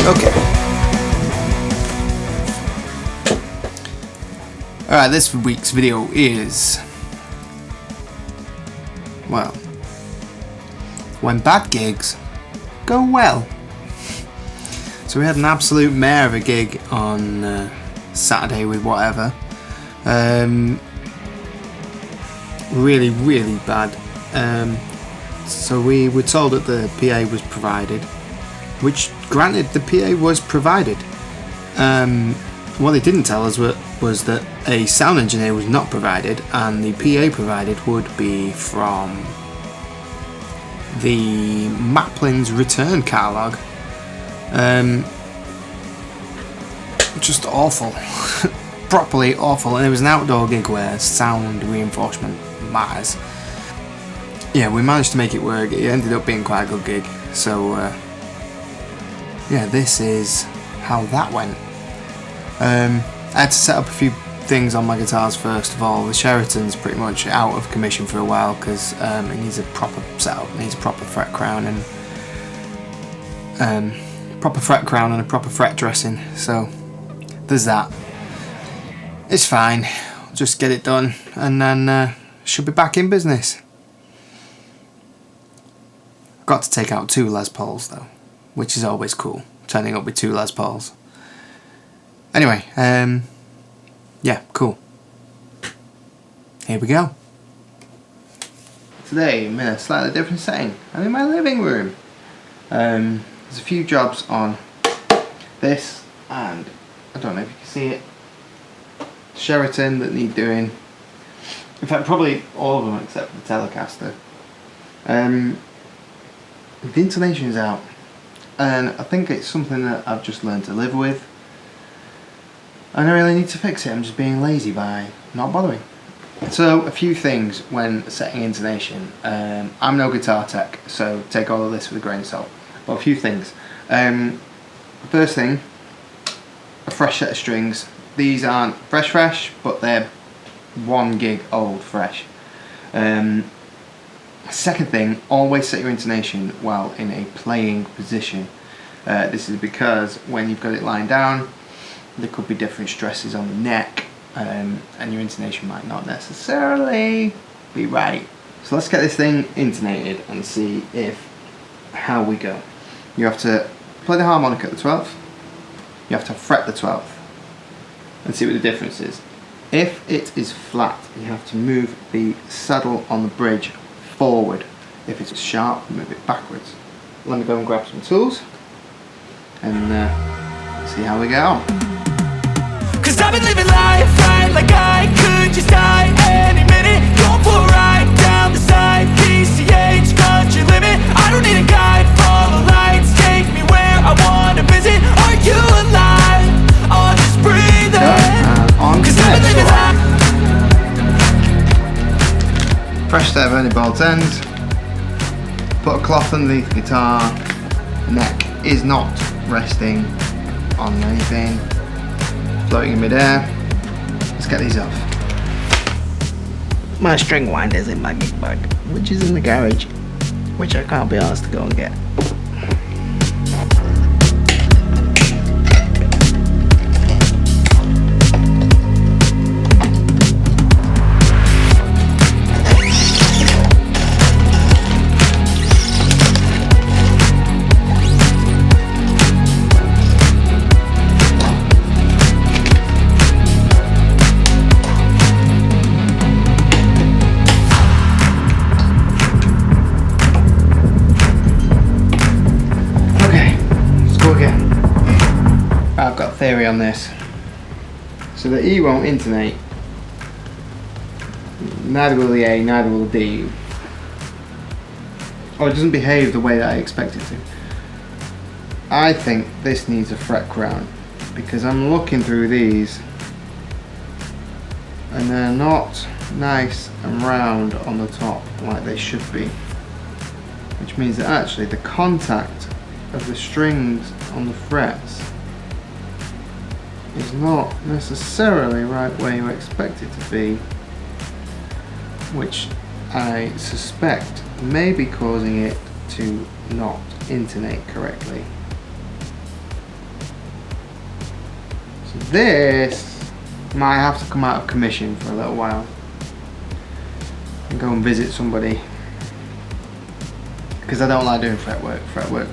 Okay. Alright, this week's video is, well, when bad gigs go well. So we had an absolute mare of a gig on Saturday with whatever. Really, really bad. So we were told that the PA was provided, which granted the PA was provided. What they didn't tell us was that a sound engineer was not provided, and the PA provided would be from the Maplin's return catalogue. Just awful. Properly awful. And it was an outdoor gig where sound reinforcement matters. Yeah, we managed to make it work. It ended up being quite a good gig. So yeah, this is how that went. I had to set up a few things on my guitars first of all. The Sheraton's pretty much out of commission for a while because it needs a proper setup. It needs a proper fret crown and a proper fret dressing. So there's that. It's fine. I'll just get it done and then should be back in business. Got to take out 2 Les Pauls though, which is always cool. Turning up with 2 Les Pauls. Anyway, yeah, cool. Here we go. Today I'm in a slightly different setting. I'm in my living room. There's a few jobs on this, and I don't know if you can see it, Sheraton that need doing. In fact, probably all of them except for the Telecaster. The intonation is out, and I think it's something that I've just learned to live with. I don't really need to fix it, I'm just being lazy by not bothering. So, a few things when setting intonation. I'm no guitar tech, so take all of this with a grain of salt. But a few things. First thing, a fresh set of strings. These aren't fresh, but they're 1 gig old fresh. Second thing, always set your intonation while in a playing position. This is because when you've got it lying down, there could be different stresses on the neck, and your intonation might not necessarily be right. So let's get this thing intonated and see how we go. You have to play the harmonic at the 12th, you have to fret the 12th, and see what the difference is. If it is flat, you have to move the saddle on the bridge forward. If it's sharp, move it backwards. Let me go and grab some tools and see how we go. Cause I've been living life right like I could just die any minute. Going for a ride down the side, PCH, country limit. I don't need a guide, follow lights, take me where I wanna visit. Are you alive? Or just breathing? Cause I've been living life. Fresh set of any bolt ends. Put a cloth underneath the guitar. Neck is not resting on anything. Floating in midair. Let's get these off. My string winder's in my gig bag, which is in the garage, which I can't be asked to go and get. I've got a theory on this. So the E won't intonate, neither will the A, neither will the D. Or it doesn't behave the way that I expect it to. I think this needs a fret crown, because I'm looking through these and they're not nice and round on the top like they should be. Which means that actually the contact of the strings on the frets is not necessarily right where you expect it to be, which I suspect may be causing it to not intonate correctly. So this might have to come out of commission for a little while and go and visit somebody, because I don't like doing fretwork. Fretwork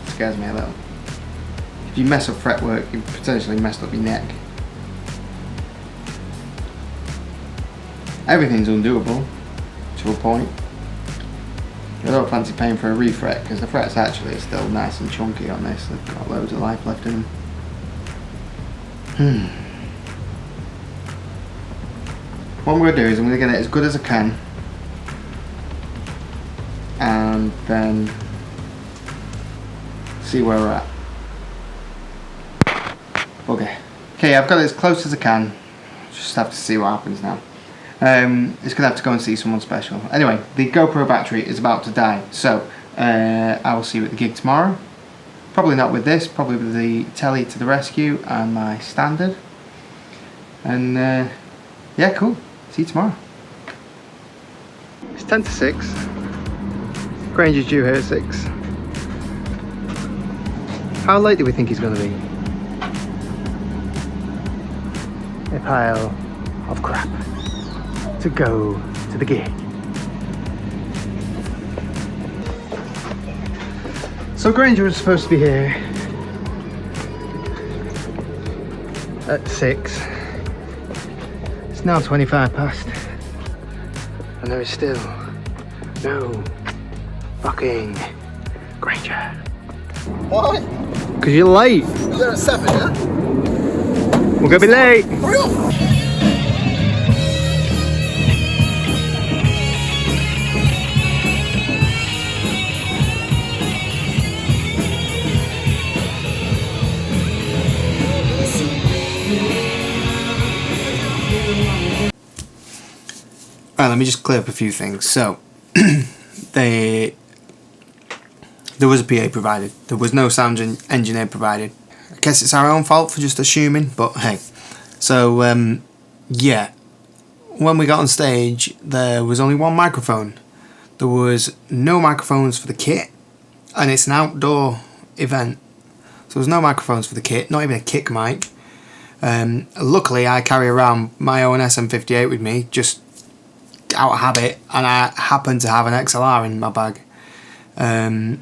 scares me a little. If you mess up fretwork, you potentially messed up your neck. Everything's undoable to a point. I don't fancy paying for a refret because the frets actually are still nice and chunky on this. They've got loads of life left in them. What I'm going to do is I'm going to get it as good as I can, and then see where we're at. Okay, I've got it as close as I can. Just have to see what happens now. It's going to have to go and see someone special. Anyway, the GoPro battery is about to die, so I will see you at the gig tomorrow. Probably not with this, probably with the telly to the rescue and my standard. And yeah, cool. See you tomorrow. It's 10 to 6. Granger's due here at 6. How late do we think he's going to be? A pile of crap to go to the gig. So Granger was supposed to be here at 6. It's now 25 past, and there is still no fucking Granger. Why? Because you're late. You're there at 7, yeah? We're gonna be late. Hurry up! Alright, let me just clear up a few things. So, there was a PA provided. There was no sound engineer provided. I guess it's our own fault for just assuming, but hey. So, yeah. When we got on stage, there was only one microphone. There was no microphones for the kit, and it's an outdoor event. So there's no microphones for the kit, not even a kick mic. Luckily, I carry around my own SM58 with me, just out of habit, and I happen to have an XLR in my bag. I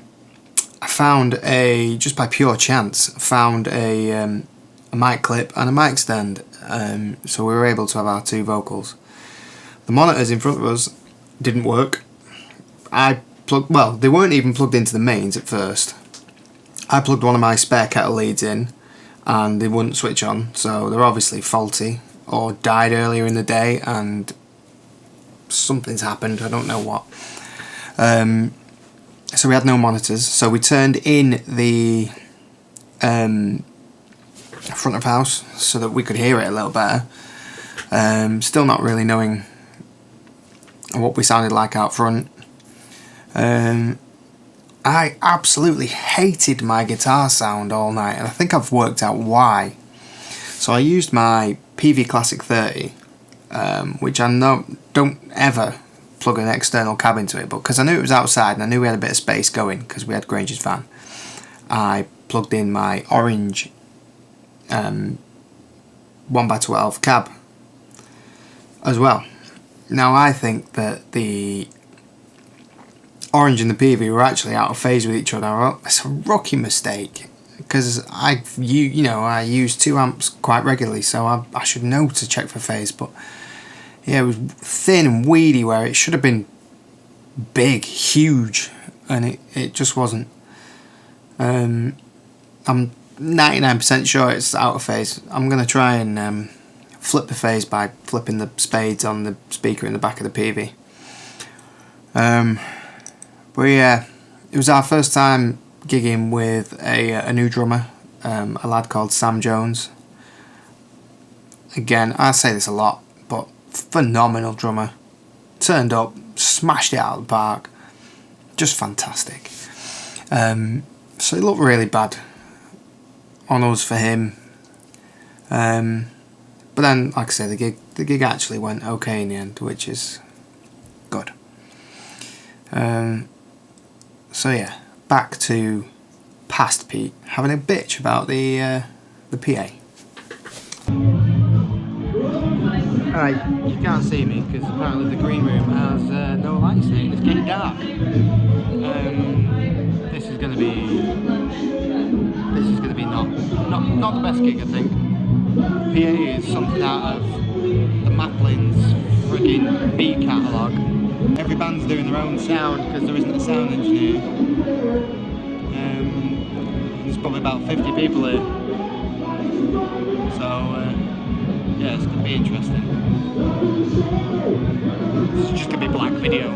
found just by pure chance, found a mic clip and a mic stand, so we were able to have our two vocals. The monitors in front of us didn't work. Well, they weren't even plugged into the mains at first. I plugged one of my spare kettle leads in, and they wouldn't switch on, so they're obviously faulty, or died earlier in the day, and something's happened, I don't know what. So we had no monitors, so we turned in the front of house so that we could hear it a little better. Still not really knowing what we sounded like out front. I absolutely hated my guitar sound all night, and I think I've worked out why. So I used my PV Classic 30, which I don't ever plug an external cab into it, but because I knew it was outside and I knew we had a bit of space going because we had Granger's van, I plugged in my orange 1x12 cab as well. Now I think that the orange and the PV were actually out of phase with each other. It's a rookie mistake, because I use 2 amps quite regularly, so I should know to check for phase, but yeah, it was thin and weedy where it should have been big, huge, and it just wasn't. I'm 99% sure it's out of phase. I'm going to try and flip the phase by flipping the spades on the speaker in the back of the PV. But yeah, it was our first time gigging with a new drummer, a lad called Sam Jones. Again, I say this a lot, but phenomenal drummer. Turned up, smashed it out of the park. Just fantastic. So it looked really bad on us for him. But then, like I say, the gig actually went okay in the end, which is good. So yeah, back to past Pete having a bitch about the PA. Alright, you can't see me because apparently the green room has no lights in it. It's getting dark. This is going to be not the best gig, I think. PA is something out of the Maplin's friggin' B catalogue. Every band's doing their own sound because there isn't a sound engineer. There's probably about 50 people here. So yeah, it's going to be interesting. It's just going to be black video.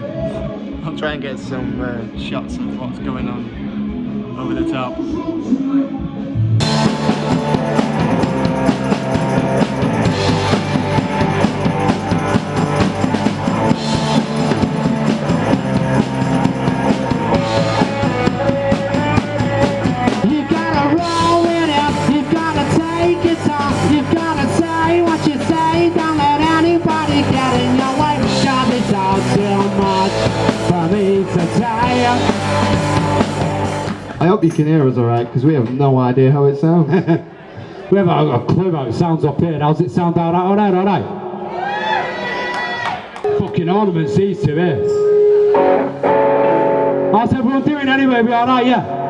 I'll try and get some shots of what's going on over the top. I hope you can hear us alright, because we have no idea how it sounds. We haven't got a clue how it sounds up here. How's it sound out? Alright? Fucking ornaments these two here. How's everyone doing anyway? We alright, yeah?